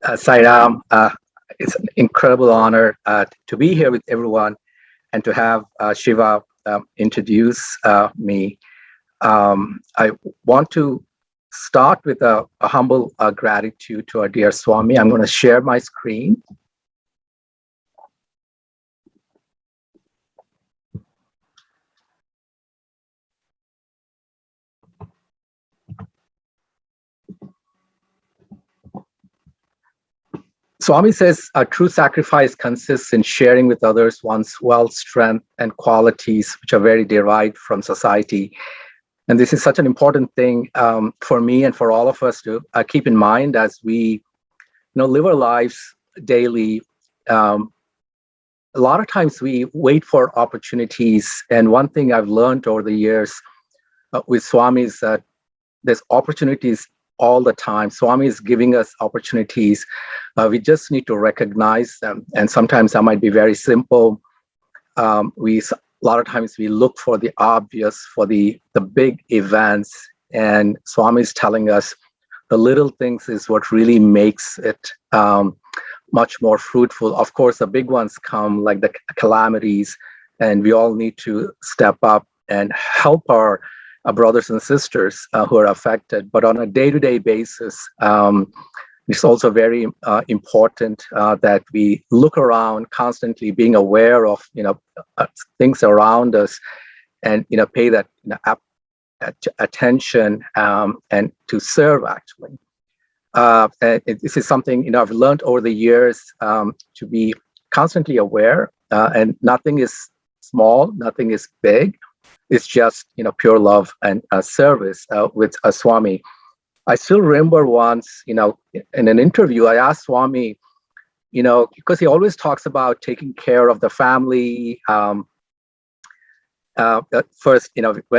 Sairam, it's an incredible honor to be here with everyone and to have Shiva introduce me. I want to start with a humble gratitude to our dear Swami. I'm going to share my screen. Swami says a true sacrifice consists in sharing with others one's wealth, strength, and qualities which are very derived from society. And this is such an important thing for me and for all of us to keep in mind as we, live our lives daily. A lot of times we wait for opportunities, and one thing I've learned over the years with Swami is that there's opportunities all the time. Swami is giving us opportunities. We just need to recognize them. And sometimes that might be very simple. A lot of times we look for the obvious, for the big events. And Swami is telling us the little things is what really makes it much more fruitful. Of course, the big ones come like the calamities, and we all need to step up and help our brothers and sisters who are affected. But on a day-to-day basis, it's also very important that we look around constantly, being aware of things around us, and pay that attention and to serve actually. This is something I've learned over the years to be constantly aware, and nothing is small, nothing is big. It's just pure love and service with Swami. I still remember once, in an interview, I asked Swami, because he always talks about taking care of the family. First,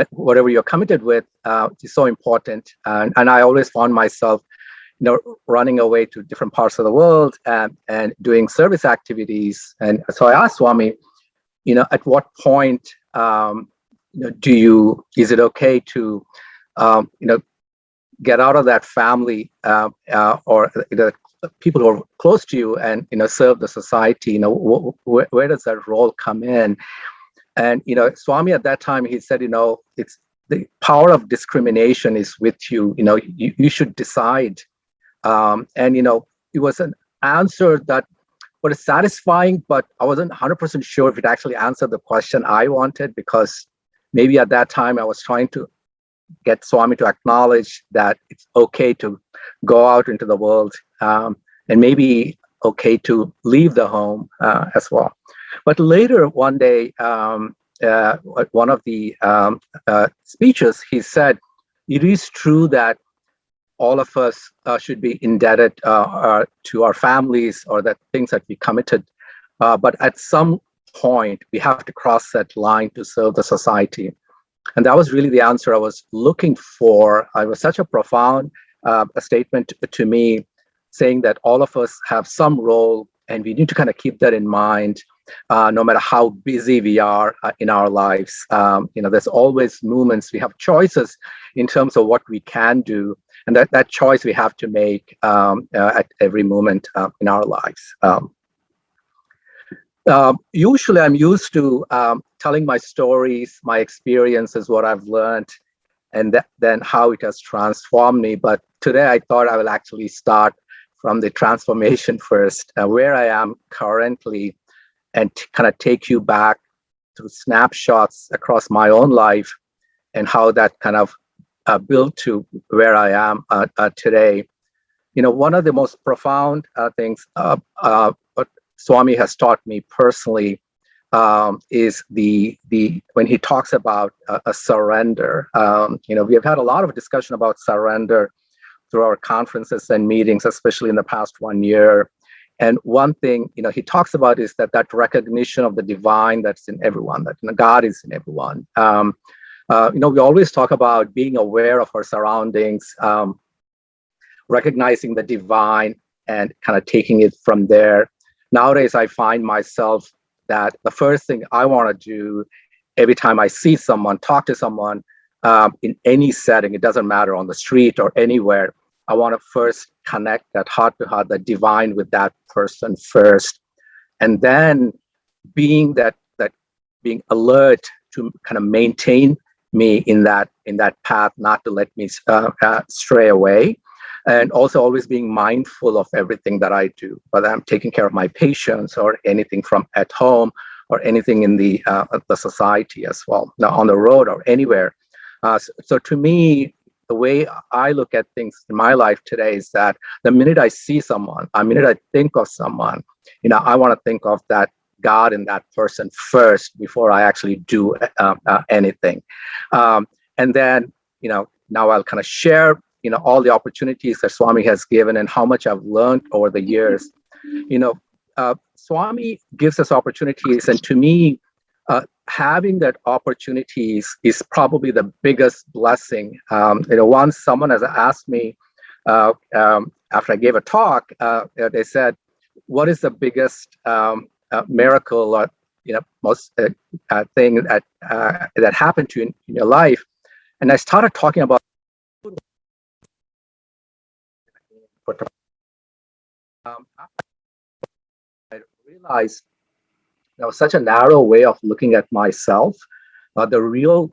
whatever you're committed with is so important. And I always found myself, running away to different parts of the world and doing service activities. And so I asked Swami, at what point is it okay to, get out of that family or the people who are close to you and, serve the society? Where does that role come in? And, Swami at that time, he said, it's the power of discrimination is with you. You should decide. And, it was an answer that was satisfying, but I wasn't 100% sure if it actually answered the question I wanted, because maybe at that time I was trying to get Swami to acknowledge that it's okay to go out into the world, and maybe okay to leave the home as well. But later one day, one of the speeches, he said, it is true that all of us should be indebted to our families or the things that we committed. But at some point, we have to cross that line to serve the society. And that was really the answer I was looking for. It was such a profound statement to me, saying that all of us have some role, and we need to kind of keep that in mind, no matter how busy we are in our lives. There's always moments, we have choices in terms of what we can do, and that choice we have to make at every moment in our lives. Usually I'm used to telling my stories, my experiences, what I've learned, and then how it has transformed me. But today I thought I will actually start from the transformation first, where I am currently, and kind of take you back through snapshots across my own life and how that kind of built to where I am today. One of the most profound things what Swami has taught me personally is the when he talks about a surrender. We have had a lot of discussion about surrender through our conferences and meetings, especially in the past 1 year. And one thing he talks about is that recognition of the divine that's in everyone, that God is in everyone. We always talk about being aware of our surroundings, recognizing the divine, and kind of taking it from there. Nowadays, I find myself that the first thing I want to do every time I see someone, talk to someone in any setting, it doesn't matter, on the street or anywhere, I want to first connect that heart to heart, the divine with that person first, and then being being alert to kind of maintain me in that path, not to let me stray away, and also always being mindful of everything that I do, whether I'm taking care of my patients or anything from at home or anything in the society as well, now on the road or anywhere. So to me, the way I look at things in my life today is that the minute I see someone, the minute I think of someone, I want to think of that God in that person first before I actually do anything. And then, now I'll kind of share, all the opportunities that Swami has given and how much I've learned over the years. Swami gives us opportunities, and to me, having that opportunities is probably the biggest blessing. Once someone has asked me after I gave a talk, they said, "What is the biggest miracle or most thing that happened to you in your life?" And I started talking about. I realized that was such a narrow way of looking at myself. The real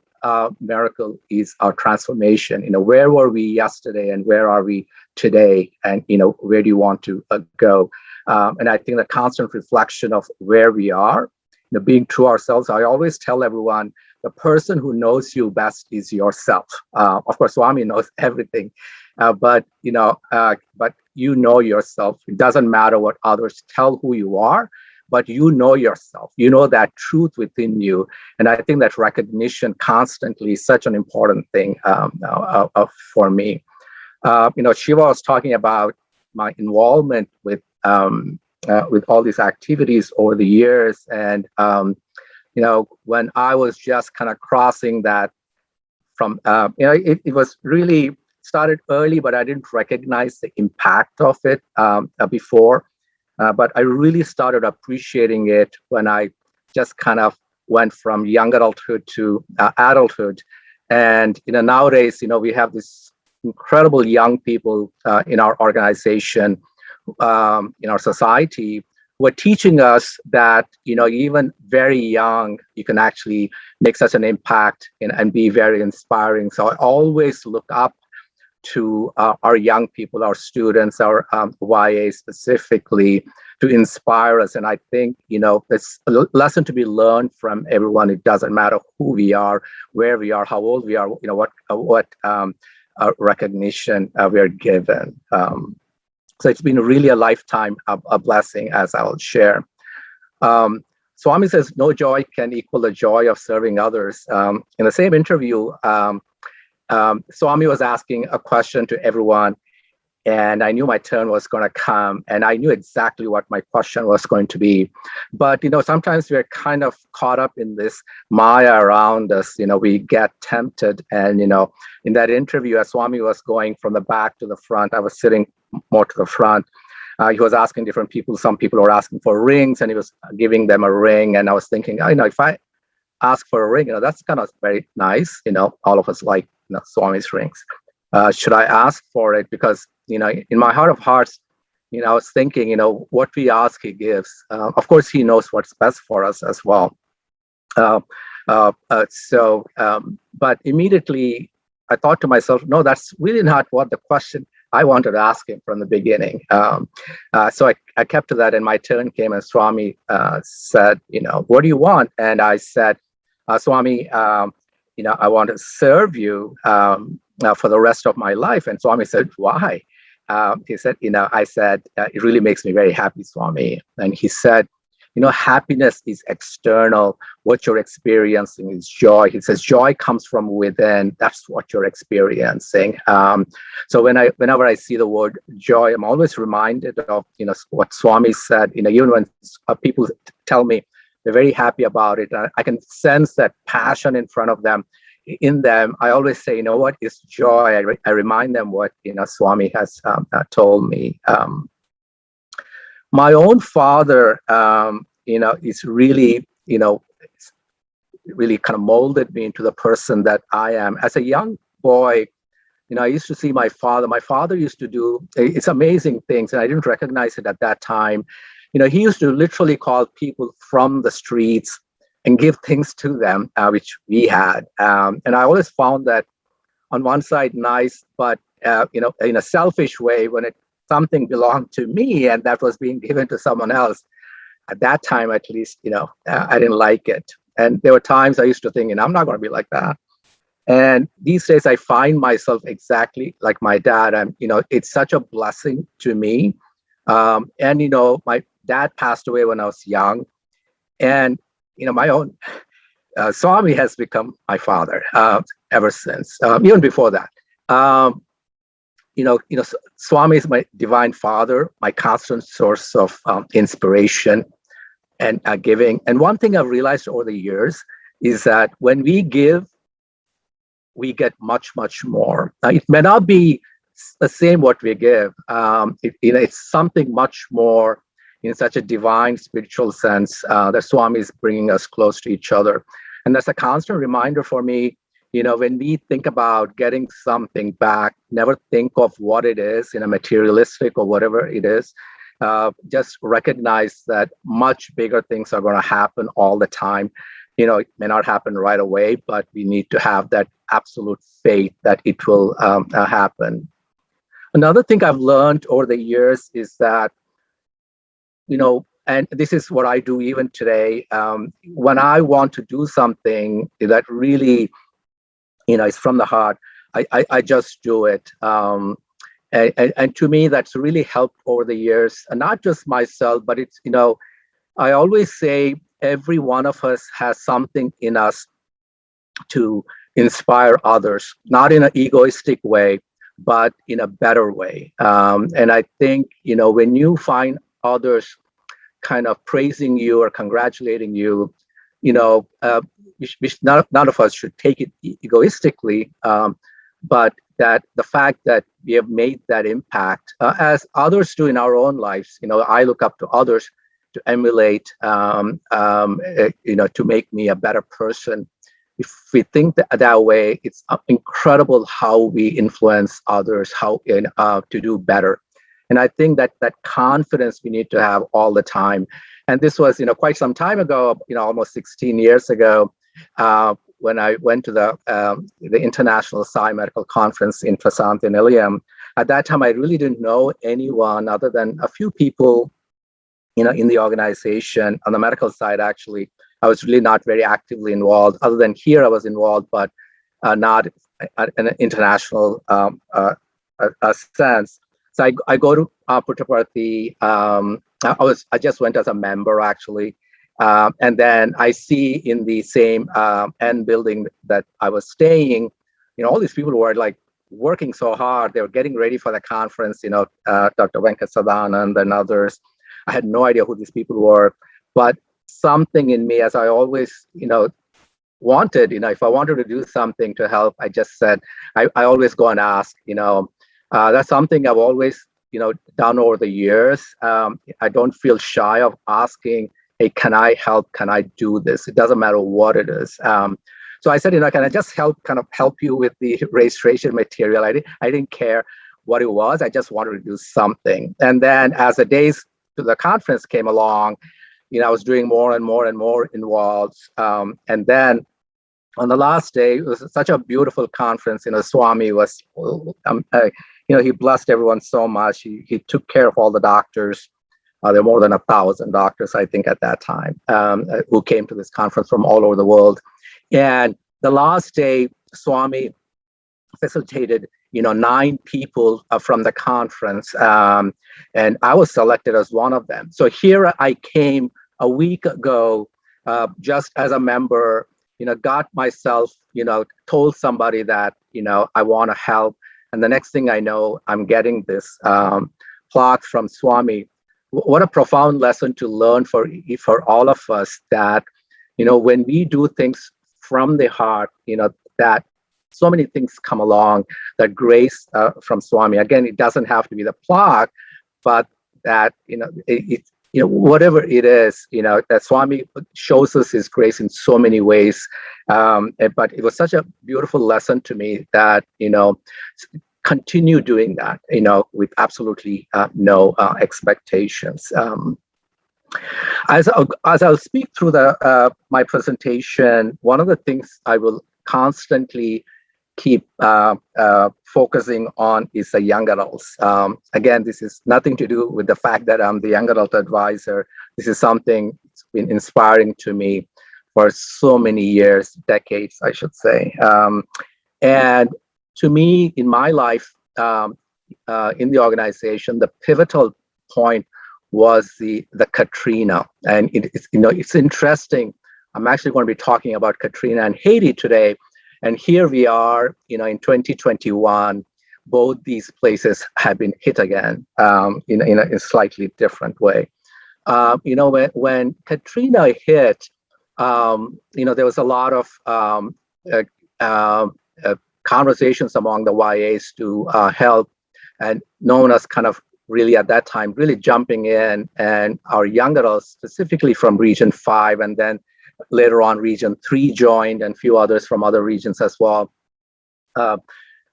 miracle is our transformation. Where were we yesterday and where are we today? And, where do you want to go? And I think the constant reflection of where we are, being true ourselves. I always tell everyone, the person who knows you best is yourself. Of course, Swami knows everything, but you know yourself. It doesn't matter what others tell who you are, but you know yourself. You know that truth within you. And I think that recognition constantly is such an important thing for me. Shiva was talking about my involvement with all these activities over the years. And, when I was just kind of crossing that from, it was really started early, but I didn't recognize the impact of it before. But I really started appreciating it when I just kind of went from young adulthood to adulthood. And nowadays, we have this incredible young people in our organization, in our society, who are teaching us that even very young, you can actually make such an impact and be very inspiring. So I always look up to our young people, our students, our YA specifically, to inspire us. And I think, there's a lesson to be learned from everyone. It doesn't matter who we are, where we are, how old we are, what recognition we are given. So it's been really a lifetime a blessing, as I'll share. Swami says, no joy can equal the joy of serving others. In the same interview, Swami was asking a question to everyone, and I knew my turn was going to come, and I knew exactly what my question was going to be. But, sometimes we're kind of caught up in this Maya around us. We get tempted. And, in that interview, as Swami was going from the back to the front, I was sitting more to the front. He was asking different people. Some people were asking for rings, and he was giving them a ring. And I was thinking, if I ask for a ring, that's kind of very nice. All of us like Swami's rings. Should I ask for it? Because, in my heart of hearts, I was thinking, what we ask, he gives. Of course, he knows what's best for us as well. But immediately I thought to myself, no, that's really not what the question I wanted to ask him from the beginning. So I kept to that, and my turn came, and Swami said, what do you want? And I said, Swami, I want to serve you for the rest of my life. And Swami said, why? He said, I said, it really makes me very happy, Swami. And he said, happiness is external. What you're experiencing is joy. He says, joy comes from within. That's what you're experiencing. So whenever I see the word joy, I'm always reminded of, what Swami said, even when people tell me they're very happy about it, I can sense that passion in front of them. In them, I always say, what is joy? I remind them what, Swami has told me. My own father, is really, really kind of molded me into the person that I am. As a young boy, I used to see my father. My father used to do it's amazing things, and I didn't recognize it at that time. He used to literally call people from the streets and give things to them, which we had. And I always found that on one side nice, but in a selfish way, when something belonged to me and that was being given to someone else. At that time, at least, I didn't like it. And there were times I used to think, I'm not going to be like that. And these days, I find myself exactly like my dad. And it's such a blessing to me. And my dad passed away when I was young, and my own Swami has become my father ever since. Even before that, Swami is my divine father, my constant source of inspiration and giving. And one thing I've realized over the years is that when we give, we get much, much more. It may not be the same what we give. It's something much more in such a divine spiritual sense that Swami is bringing us close to each other. And that's a constant reminder for me, when we think about getting something back, never think of what it is, materialistic or whatever it is. Just recognize that much bigger things are going to happen all the time. It may not happen right away, but we need to have that absolute faith that it will happen. Another thing I've learned over the years is that, and this is what I do even today, when I want to do something that really, is from the heart, I just do it. And to me, that's really helped over the years, and not just myself, but it's, I always say every one of us has something in us to inspire others, not in an egoistic way, but in a better way. And I think, when you find others kind of praising you or congratulating you, none of us should take it egoistically, but that the fact that we have made that impact, as others do in our own lives, I look up to others to emulate, to make me a better person. If we think that way, it's incredible how we influence others, how to do better. And I think that confidence we need to have all the time. And this was, quite some time ago, almost 16 years ago, when I went to the International SSSIO Medical Conference in Prasanth in Iliam. At that time, I really didn't know anyone other than a few people, in the organization. On the medical side, actually, I was really not very actively involved. Other than here, I was involved, but not in an international sense. So I go to Puttaparthi. I just went as a member, actually. And then I see in the same end building that I was staying, all these people were like working so hard. They were getting ready for the conference, Dr. Venkat Sadanand and others. I had no idea who these people were, but something in me, as I always, wanted, if I wanted to do something to help, I just said, I always go and ask, that's something I've always, done over the years. I don't feel shy of asking, hey, can I help? Can I do this? It doesn't matter what it is. So I said, can I just help you with the registration material? I didn't care what it was. I just wanted to do something. And then as the days to the conference came along, I was doing more and more and more involved. And then on the last day, it was such a beautiful conference. Swami was, he blessed everyone so much. He took care of all the doctors. There were more than 1,000 doctors, I think, at that time, who came to this conference from all over the world. And the last day, Swami facilitated, 9 people from the conference, and I was selected as one of them. So here I came a week ago, just as a member, got myself, told somebody that, I want to help. And the next thing I know, I'm getting this plaque from Swami. What a profound lesson to learn for all of us, that, when we do things from the heart, that so many things come along, that grace from Swami. Again, it doesn't have to be the plaque, but that, whatever it is, that Swami shows us his grace in so many ways. But it was such a beautiful lesson to me that, continue doing that, with absolutely no expectations. As I'll speak through my presentation, one of the things I will constantly keep focusing on is the young adults. Again, this is nothing to do with the fact that I'm the young adult advisor. This is something that's been inspiring to me for so many years, decades, I should say. And to me, in my life, in the organization, the pivotal point was the Katrina. And it's interesting. I'm actually going to be talking about Katrina and Haiti today. And here we are, in 2021, both these places have been hit again, in a slightly different way. When Katrina hit, there was a lot of conversations among the YAs to help, and no one was kind of really at that time really jumping in, and our young adults, specifically from Region 5, and then later on Region 3 joined, and a few others from other regions as well,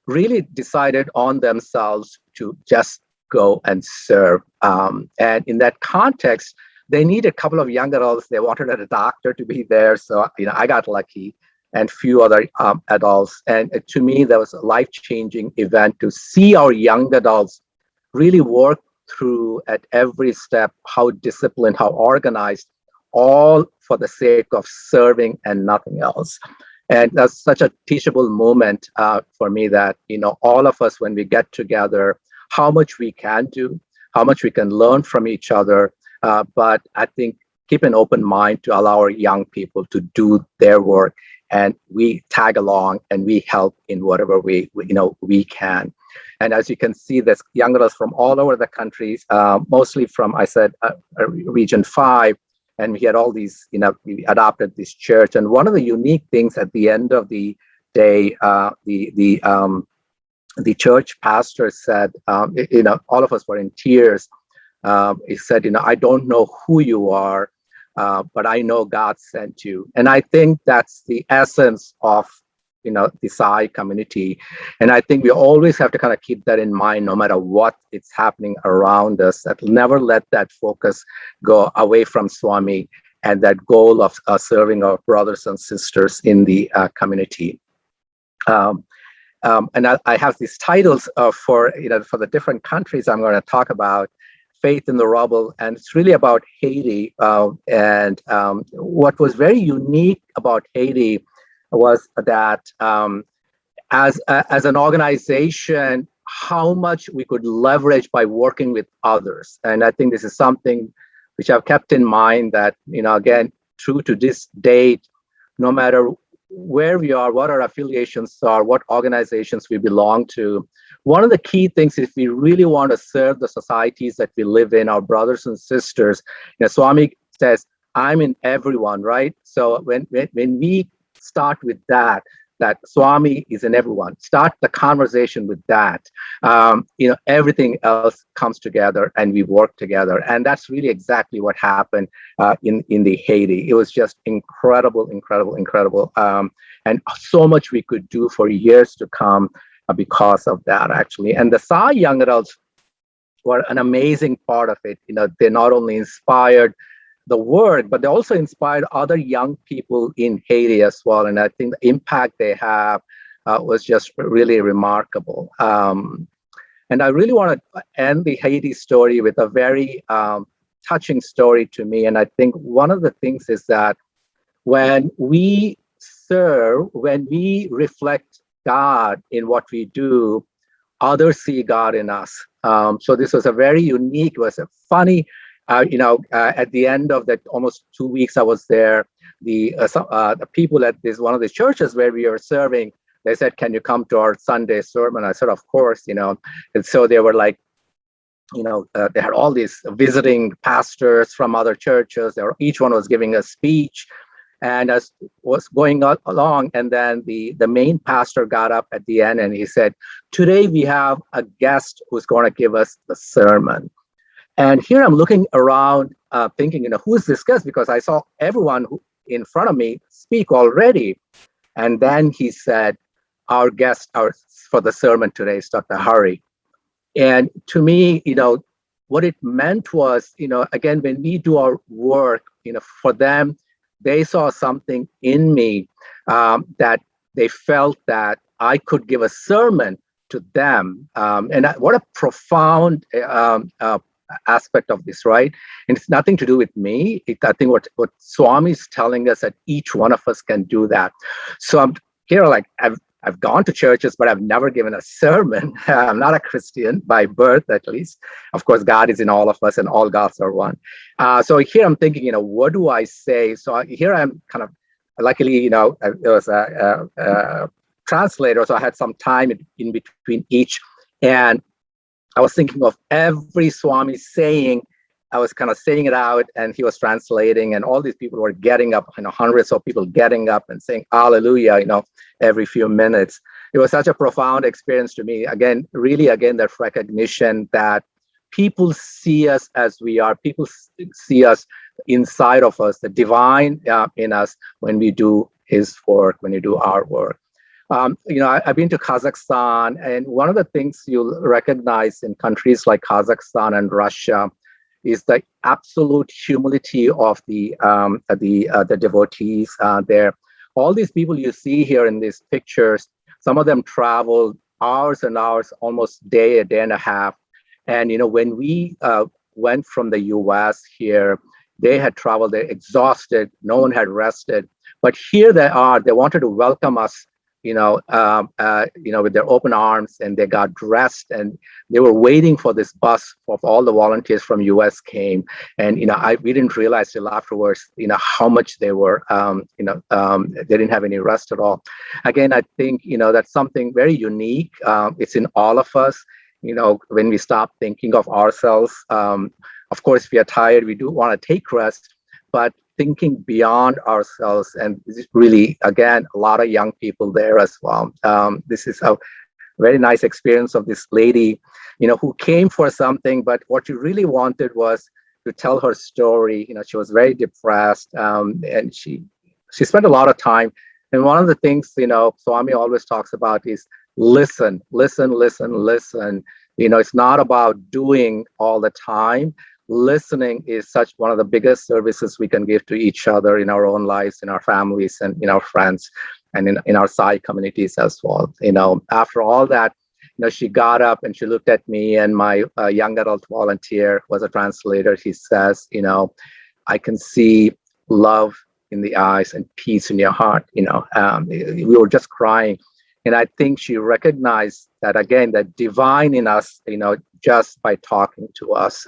really decided on themselves to just go and serve. And in that context, they needed a couple of young adults. They wanted a doctor to be there. So, I got lucky, and few other adults. And to me, that was a life-changing event to see our young adults really work through at every step, how disciplined, how organized, all for the sake of serving and nothing else. And that's such a teachable moment for me that, all of us, when we get together, how much we can do, how much we can learn from each other. But I think keep an open mind to allow our young people to do their work, and we tag along and we help in whatever we can. And as you can see, there's young adults from all over the countries, mostly from, I said, Region 5. And we had all these, we adopted this church. And one of the unique things at the end of the day, the church pastor said, all of us were in tears. He said, I don't know who you are, but I know God sent you. And I think that's the essence of, the Sai community. And I think we always have to kind of keep that in mind, no matter what is happening around us, that never let that focus go away from Swami and that goal of serving our brothers and sisters in the community. And I have these titles for the different countries I'm going to talk about. Faith in the Rubble, and it's really about Haiti. And what was very unique about Haiti was that as an organization, how much we could leverage by working with others. And I think this is something which I've kept in mind that, again, true to this date, no matter where we are, what our affiliations are, what organizations we belong to, one of the key things, if we really want to serve the societies that we live in, our brothers and sisters, Swami says, I'm in everyone, right? So when we start with that Swami is in everyone, start the conversation with that, everything else comes together and we work together. And that's really exactly what happened in the Haiti. It was just incredible. And so much we could do for years to come because of that, actually. And the Sai young adults were an amazing part of it. They not only inspired the work, but they also inspired other young people in Haiti as well. And I think the impact they have was just really remarkable. And I really want to end the Haiti story with a very touching story to me. And I think one of the things is that when we serve, when we reflect God in what we do, others see God in us. So this was a very unique, was a funny, at the end of that almost 2 weeks I was there, the people at one of the churches where we were serving, they said, can you come to our Sunday sermon? I said, of course, And so they were like, they had all these visiting pastors from other churches. Each one was giving a speech. And as was going along, and then the main pastor got up at the end and he said, today we have a guest who's going to give us the sermon. And here I'm looking around, thinking, who is this guest? Because I saw everyone in front of me speak already. And then he said, our guest for the sermon today is Dr. Hari. And to me, what it meant was, again, when we do our work, for them, they saw something in me, that they felt that I could give a sermon to them. What a profound aspect of this, right? And it's nothing to do with me. I think what Swami is telling us, that each one of us can do that. So I'm here, like, I've gone to churches, but I've never given a sermon. I'm not a Christian by birth, at least. Of course, God is in all of us, and all gods are one. So here I'm thinking, what do I say? So here I'm kind of, luckily, there was a translator, so I had some time in between each. And I was thinking of every Swami saying, I was kind of saying it out, and he was translating, and all these people were getting up, hundreds of people getting up and saying hallelujah, every few minutes. It was such a profound experience to me. Again, that recognition that people see us as we are, people see us inside of us, the divine in us when we do his work, when we do our work. I've been to Kazakhstan, and one of the things you'll recognize in countries like Kazakhstan and Russia is the absolute humility of the devotees there. All these people you see here in these pictures, some of them travel hours and hours, almost a day and a half. And when we went from the US here, they had traveled, they're exhausted, no one had rested. But here they are, they wanted to welcome us, with their open arms, and they got dressed, and they were waiting for this bus of all the volunteers from US came. And, we didn't realize till afterwards, how much they were, they didn't have any rest at all. Again, I think, that's something very unique. It's in all of us, when we stop thinking of ourselves. Of course, if we are tired, we do want to take rest, but thinking beyond ourselves. And this is really, again, a lot of young people there as well. This is a very nice experience of this lady, who came for something, but what she really wanted was to tell her story. She was very depressed, and she spent a lot of time. And one of the things, Swami always talks about is listen, listen, listen, listen. It's not about doing all the time. Listening is such one of the biggest services we can give to each other in our own lives, in our families, and in our friends, and in our Sai communities as well. After all that, she got up and she looked at me, and my young adult volunteer was a translator. He says, I can see love in the eyes and peace in your heart. We were just crying. And I think she recognized that, again, that divine in us, just by talking to us.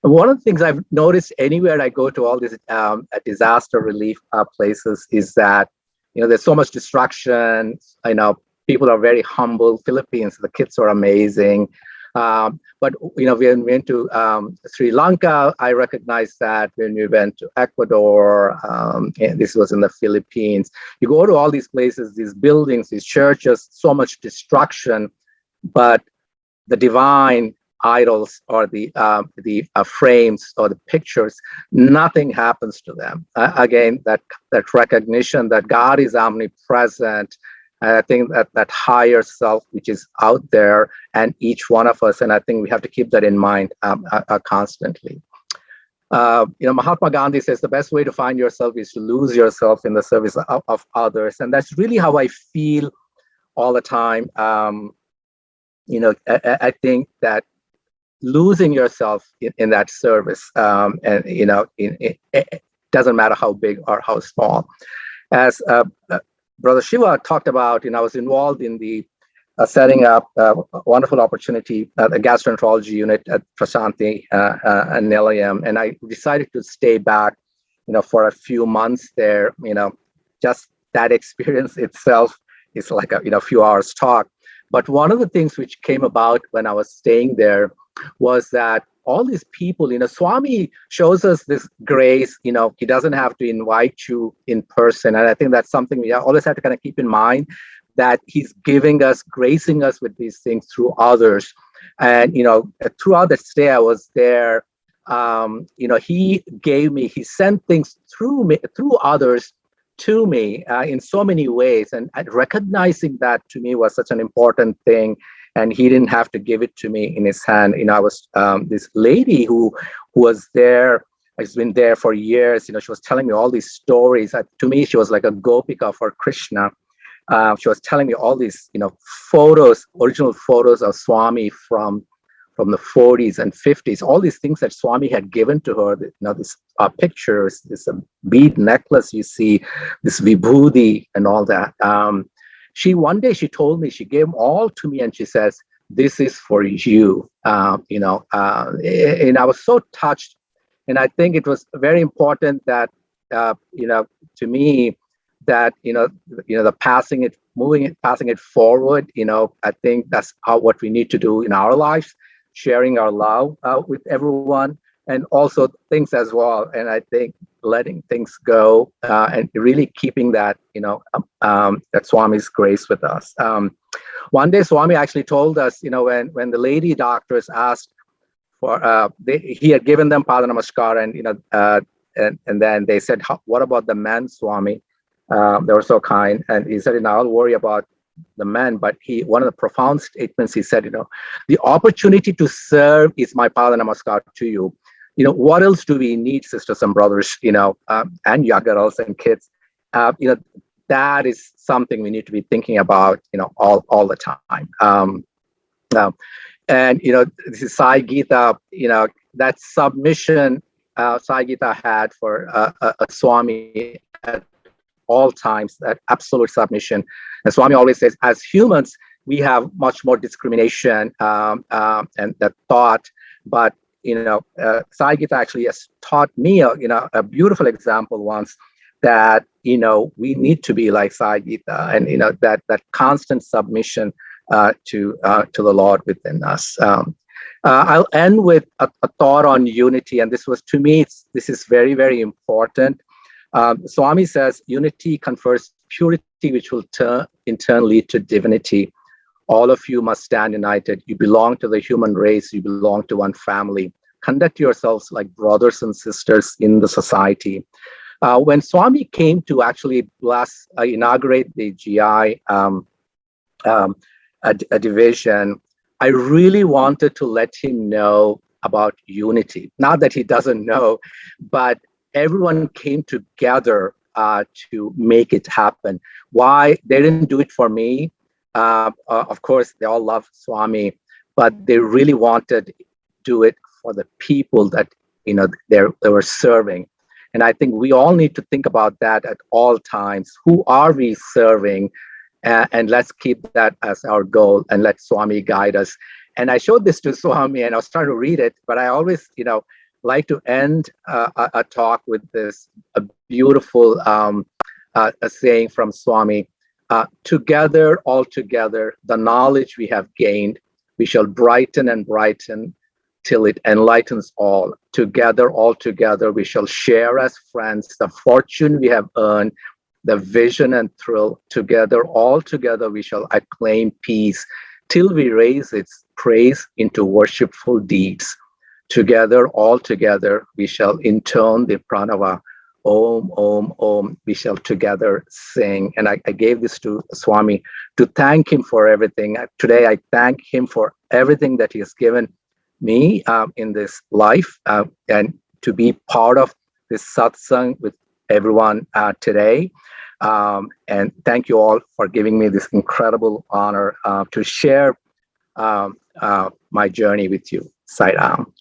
One of the things I've noticed anywhere I go to all these disaster relief places is that, there's so much destruction. People are very humble. Philippines, the kids are amazing. But, when we went to Sri Lanka, I recognized that. When we went to Ecuador, and this was in the Philippines, you go to all these places, these buildings, these churches, so much destruction, but the divine idols or the frames or the pictures, nothing happens to them. Again, that recognition that God is omnipresent. I think that higher self, which is out there, and each one of us, and I think we have to keep that in mind constantly. Mahatma Gandhi says the best way to find yourself is to lose yourself in the service of others, and that's really how I feel all the time. I think that losing yourself in that service, and it doesn't matter how big or how small. As Brother Shiva talked about, I was involved in the setting up a wonderful opportunity at the gastroenterology unit at Prasanthi and Nilayam, and I decided to stay back, for a few months there. Just that experience itself is like a few hours talk. But one of the things which came about when I was staying there was that all these people, Swami shows us this grace. He doesn't have to invite you in person. And I think that's something we always have to kind of keep in mind, that he's giving us, gracing us with these things through others. And, throughout the stay I was there, he sent things through me, through others to me in so many ways. And recognizing that to me was such an important thing. And he didn't have to give it to me in his hand. I was this lady who was there. Has been there for years. She was telling me all these stories. To me, she was like a Gopika for Krishna. She was telling me all these, photos, original photos of Swami from the 40s and 50s, all these things that Swami had given to her, these pictures, this bead necklace you see, this vibhuti and all that. One day she told me, she gave them all to me and she says, "This is for you." And I was so touched. And I think it was very important that, to me, that, the passing it forward, I think that's what we need to do in our lives, sharing our love with everyone, and also things as well. And I think letting things go and really keeping that, that Swami's grace with us. One day, Swami actually told us, when the lady doctors asked for, he had given them Pada Namaskar, and then they said, "What about the men, Swami?" They were so kind, and he said, "I'll worry about the men." But one of the profound statements he said, "The opportunity to serve is my Pada Namaskar to you. What else do we need, sisters and brothers, and young girls and kids? That is something we need to be thinking about, all the time." And, this is Sai Gita, that submission Sai Gita had for a Swami at all times, that absolute submission. And Swami always says, as humans, we have much more discrimination and that thought. But, Sai Gita actually has taught me, a beautiful example once that, we need to be like Sai Gita, and, that constant submission to the Lord within us. I'll end with a thought on unity, and this was, to me, this is very, very important. Swami says, unity confers purity, which will in turn lead to divinity. All of you must stand united. You belong to the human race. You belong to one family. Conduct yourselves like brothers and sisters in the society. When Swami came to actually inaugurate the GI a division, I really wanted to let him know about unity. Not that he doesn't know, but everyone came together to make it happen. Why? They didn't do it for me. Of course, they all love Swami, but they really wanted to do it for the people that they were serving. And I think we all need to think about that at all times. Who are we serving? And let's keep that as our goal and let Swami guide us. And I showed this to Swami and I was trying to read it, but I always, like to end a talk with this beautiful a saying from Swami. Together, all together, the knowledge we have gained, we shall brighten and brighten till it enlightens all. Together, all together, we shall share as friends the fortune we have earned, the vision and thrill. Together, all together, we shall acclaim peace till we raise its praise into worshipful deeds. Together, all together, we shall intone the pranava. Om, Om, Om, we shall together sing. And I gave this to Swami to thank him for everything. Today, I thank him for everything that he has given me in this life and to be part of this satsang with everyone today. And thank you all for giving me this incredible honor to share my journey with you. Sai Ram.